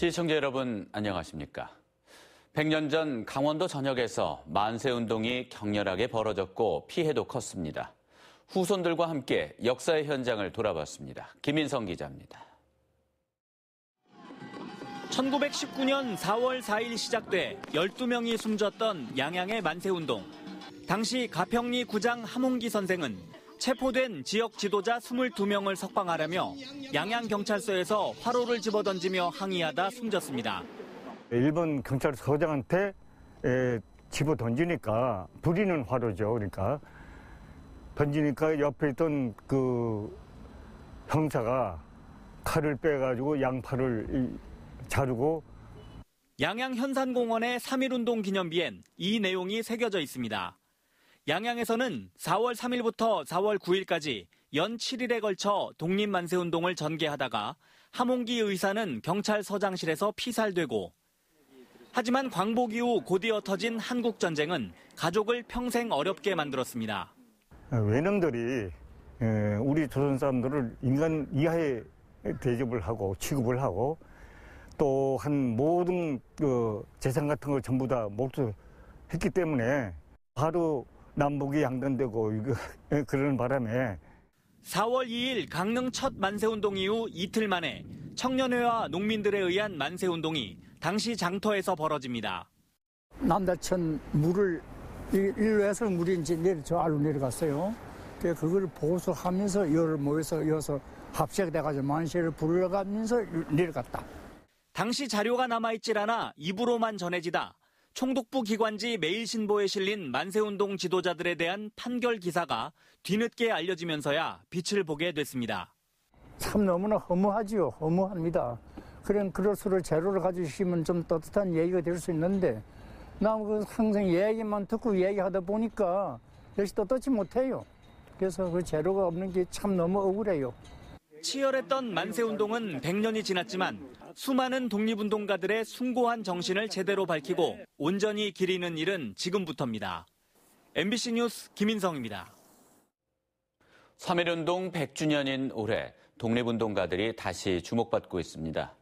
시청자 여러분 안녕하십니까? 100년 전 강원도 전역에서 만세운동이 격렬하게 벌어졌고 피해도 컸습니다. 후손들과 함께 역사의 현장을 돌아봤습니다. 김인성 기자입니다. 1919년 4월 4일 시작돼 12명이 숨졌던 양양의 만세운동. 당시 가평리 구장 함홍기 선생은 체포된 지역 지도자 22명을 석방하려며 양양경찰서에서 화로를 집어던지며 항의하다 숨졌습니다. 일본 경찰서장한테 집어던지니까 부리는 화로죠. 그러니까 던지니까 옆에 있던 그 형사가 칼을 빼가지고 양팔을 자르고. 양양 현산공원의 3.1운동 기념비엔 이 내용이 새겨져 있습니다. 양양에서는 4월 3일부터 4월 9일까지 연 7일에 걸쳐 독립만세운동을 전개하다가 함홍기 의사는 경찰서장실에서 피살되고, 하지만 광복 이후 곧이어 터진 한국전쟁은 가족을 평생 어렵게 만들었습니다. 외놈들이 우리 조선 사람들을 인간 이하의 대접을 하고 취급을 하고 또한 모든 그 재산 같은 걸 전부 다 몰수했기 때문에 바로 남북이 양단되고 그러는 바람에 4월 2일 강릉 첫 만세운동 이후 이틀 만에 청년회와 농민들에 의한 만세운동이 당시 장터에서 벌어집니다. 남다천 물을 일로 해서 물이 이제 저 아래로 내려갔어요. 그걸 보수하면서 열을 모여서 이어서 합세가 돼가지고 만세를 불러가면서 내려갔다. 당시 자료가 남아있질 않아 입으로만 전해지다 총독부 기관지 매일신보에 실린 만세운동 지도자들에 대한 판결 기사가 뒤늦게 알려지면서야 빛을 보게 됐습니다. 참 너무나 허무하지요. 허무합니다. 그럴수록 재료를 가지시면 좀 떳떳한 얘기가 될 수 있는데 난 항상 얘기만 듣고 얘기하다 보니까 역시 떳떳지 못해요. 그래서 그 재료가 없는 게 참 너무 억울해요. 치열했던 만세운동은 100년이 지났지만 수많은 독립운동가들의 숭고한 정신을 제대로 밝히고 온전히 기리는 일은 지금부터입니다. MBC 뉴스 김인성입니다. 3.1운동 100주년인 올해 독립운동가들이 다시 주목받고 있습니다.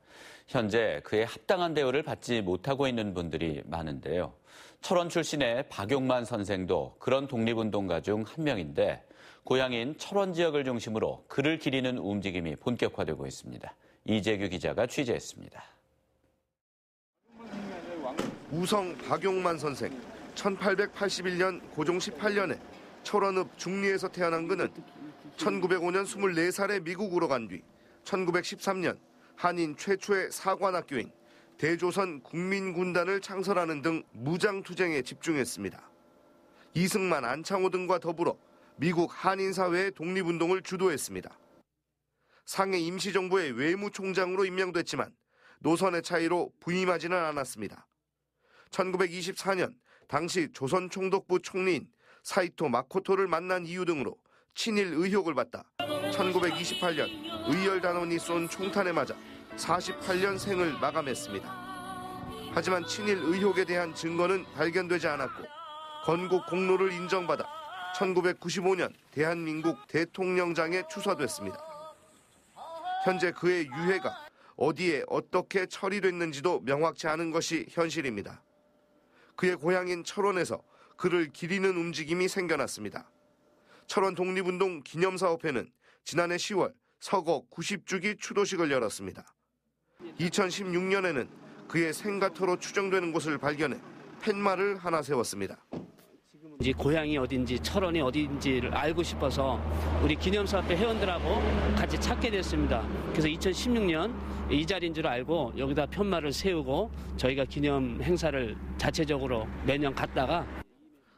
현재 그에 합당한 대우를 받지 못하고 있는 분들이 많은데요. 철원 출신의 박용만 선생도 그런 독립운동가 중 한 명인데 고향인 철원 지역을 중심으로 그를 기리는 움직임이 본격화되고 있습니다. 이재규 기자가 취재했습니다. 우성 박용만 선생, 1881년 고종 18년에 철원읍 중리에서 태어난 그는 1905년 24살에 미국으로 간 뒤 1913년 한인 최초의 사관학교인 대조선 국민군단을 창설하는 등 무장투쟁에 집중했습니다. 이승만, 안창호 등과 더불어 미국 한인사회의 독립운동을 주도했습니다. 상해 임시정부의 외무총장으로 임명됐지만 노선의 차이로 부임하지는 않았습니다. 1924년 당시 조선총독부 총리인 사이토 마코토를 만난 이유 등으로 친일 의혹을 받다 1928년 의열단원이 쏜 총탄에 맞아 48년 생을 마감했습니다. 하지만 친일 의혹에 대한 증거는 발견되지 않았고 건국 공로를 인정받아 1995년 대한민국 대통령장에 추서됐습니다. 현재 그의 유해가 어디에 어떻게 처리됐는지도 명확치 않은 것이 현실입니다. 그의 고향인 철원에서 그를 기리는 움직임이 생겨났습니다. 철원 독립운동 기념사업회는 지난해 10월 서거 90주기 추도식을 열었습니다. 2016년에는 그의 생가터로 추정되는 곳을 발견해 팻말을 하나 세웠습니다. 고향이 어딘지 철원이 어딘지를 알고 싶어서 우리 기념사업회 회원들하고 같이 찾게 됐습니다. 그래서 2016년 이 자리인 줄 알고 여기다 편말을 세우고 저희가 기념 행사를 자체적으로 매년 갔다가,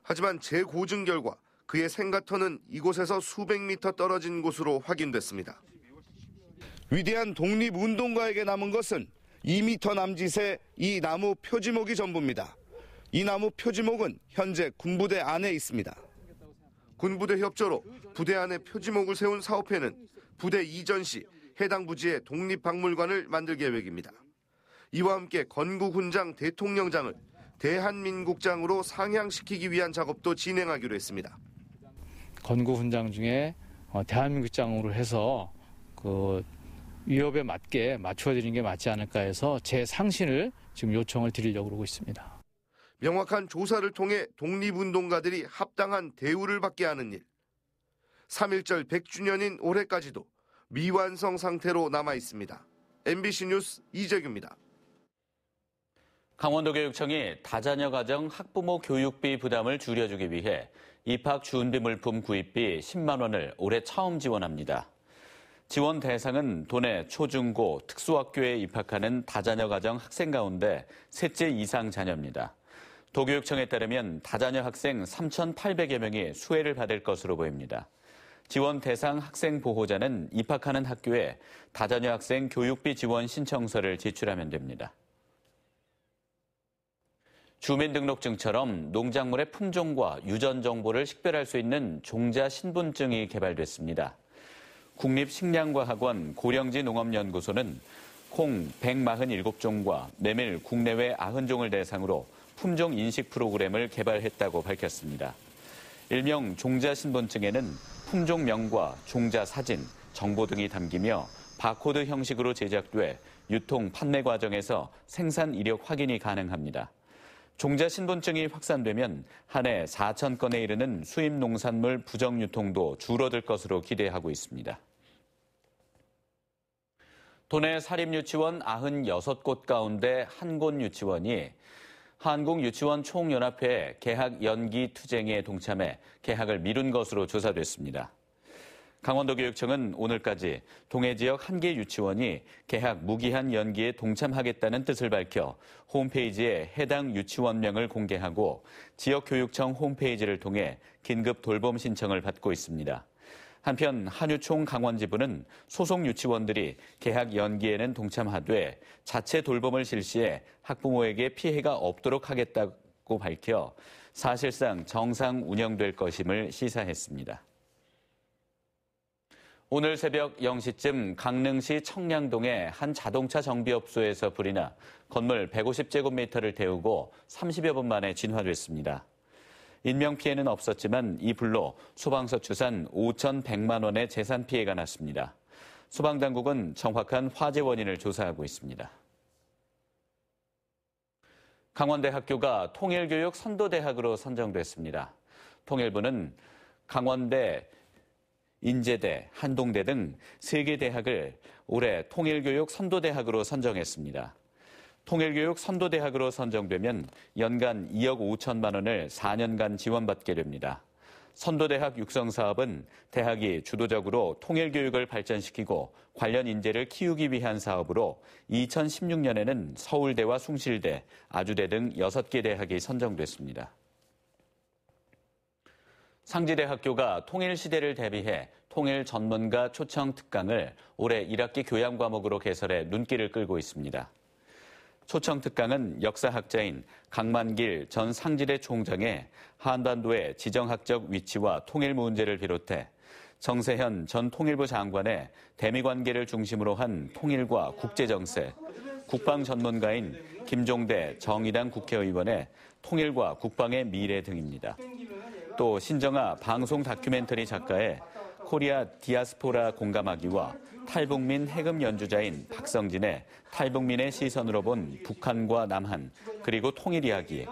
하지만 재고증 결과 그의 생가터는 이곳에서 수백 미터 떨어진 곳으로 확인됐습니다. 위대한 독립운동가에게 남은 것은 2미터 남짓의 이 나무 표지목이 전부입니다. 이 나무 표지목은 현재 군부대 안에 있습니다. 군부대 협조로 부대 안에 표지목을 세운 사업회는 부대 이전 시 해당 부지에 독립박물관을 만들 계획입니다. 이와 함께 건국훈장 대통령장을 대한민국장으로 상향시키기 위한 작업도 진행하기로 했습니다. 건국훈장 중에 대한민국장으로 해서 위협에 맞게 맞춰드리는 게 맞지 않을까 해서 제 상신을 지금 요청을 드리려고 그러고 있습니다. 명확한 조사를 통해 독립운동가들이 합당한 대우를 받게 하는 일. 3.1절 100주년인 올해까지도 미완성 상태로 남아 있습니다. MBC 뉴스 이재규입니다. 강원도교육청이 다자녀 가정 학부모 교육비 부담을 줄여주기 위해 입학 준비 물품 구입비 10만 원을 올해 처음 지원합니다. 지원 대상은 도내 초중고 특수학교에 입학하는 다자녀 가정 학생 가운데 셋째 이상 자녀입니다. 도교육청에 따르면 다자녀 학생 3,800여 명이 수혜를 받을 것으로 보입니다. 지원 대상 학생 보호자는 입학하는 학교에 다자녀 학생 교육비 지원 신청서를 제출하면 됩니다. 주민등록증처럼 농작물의 품종과 유전 정보를 식별할 수 있는 종자 신분증이 개발됐습니다. 국립식량과학원 고령지 농업연구소는 콩 147종과 메밀 국내외 90종을 대상으로 품종 인식 프로그램을 개발했다고 밝혔습니다. 일명 종자 신분증에는 품종명과 종자 사진, 정보 등이 담기며 바코드 형식으로 제작돼 유통, 판매 과정에서 생산 이력 확인이 가능합니다. 종자 신분증이 확산되면 한 해 4천 건에 이르는 수입 농산물 부정 유통도 줄어들 것으로 기대하고 있습니다. 도내 사립유치원 96곳 가운데 한 곳 유치원이 한국유치원총연합회 개학 연기 투쟁에 동참해 개학을 미룬 것으로 조사됐습니다. 강원도교육청은 오늘까지 동해 지역 1개 유치원이 개학 무기한 연기에 동참하겠다는 뜻을 밝혀 홈페이지에 해당 유치원명을 공개하고 지역교육청 홈페이지를 통해 긴급 돌봄 신청을 받고 있습니다. 한편 한유총 강원지부는 소속 유치원들이 개학 연기에는 동참하되 자체 돌봄을 실시해 학부모에게 피해가 없도록 하겠다고 밝혀 사실상 정상 운영될 것임을 시사했습니다. 오늘 새벽 0시쯤 강릉시 청량동의 한 자동차 정비업소에서 불이 나 건물 150제곱미터를 태우고 30여 분 만에 진화됐습니다. 인명피해는 없었지만 이 불로 소방서 추산 5,100만 원의 재산 피해가 났습니다. 소방당국은 정확한 화재 원인을 조사하고 있습니다. 강원대 학교가 통일교육 선도대학으로 선정됐습니다. 통일부는 강원대, 인제대, 한동대 등 3개 대학을 올해 통일교육 선도대학으로 선정했습니다. 통일교육 선도대학으로 선정되면 연간 2억 5천만 원을 4년간 지원받게 됩니다. 선도대학 육성 사업은 대학이 주도적으로 통일교육을 발전시키고 관련 인재를 키우기 위한 사업으로 2016년에는 서울대와 숭실대, 아주대 등 6개 대학이 선정됐습니다. 상지대학교가 통일시대를 대비해 통일 전문가 초청 특강을 올해 1학기 교양 과목으로 개설해 눈길을 끌고 있습니다. 초청 특강은 역사학자인 강만길 전 상지대 총장의 한반도의 지정학적 위치와 통일 문제를 비롯해 정세현 전 통일부 장관의 대미관계를 중심으로 한 통일과 국제정세, 국방 전문가인 김종대 정의당 국회의원의 통일과 국방의 미래 등입니다. 또 신정아 방송 다큐멘터리 작가의 코리아 디아스포라 공감하기와 탈북민 해금 연주자인 박성진의 탈북민의 시선으로 본 북한과 남한 그리고 통일 이야기,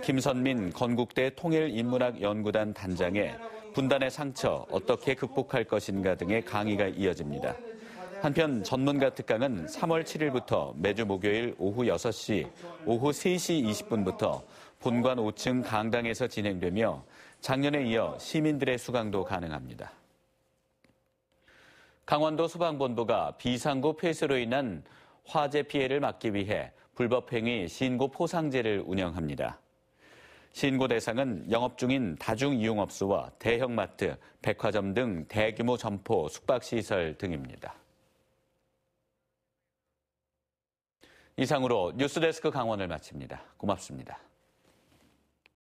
김선민 건국대 통일인문학연구단 단장의 분단의 상처 어떻게 극복할 것인가 등의 강의가 이어집니다. 한편 전문가 특강은 3월 7일부터 매주 목요일 오후 6시, 오후 3시 20분부터 본관 5층 강당에서 진행되며 작년에 이어 시민들의 수강도 가능합니다. 강원도 소방본부가 비상구 폐쇄로 인한 화재 피해를 막기 위해 불법행위 신고 포상제를 운영합니다. 신고 대상은 영업 중인 다중이용업소와 대형마트, 백화점 등 대규모 점포, 숙박시설 등입니다. 이상으로 뉴스데스크 강원을 마칩니다. 고맙습니다.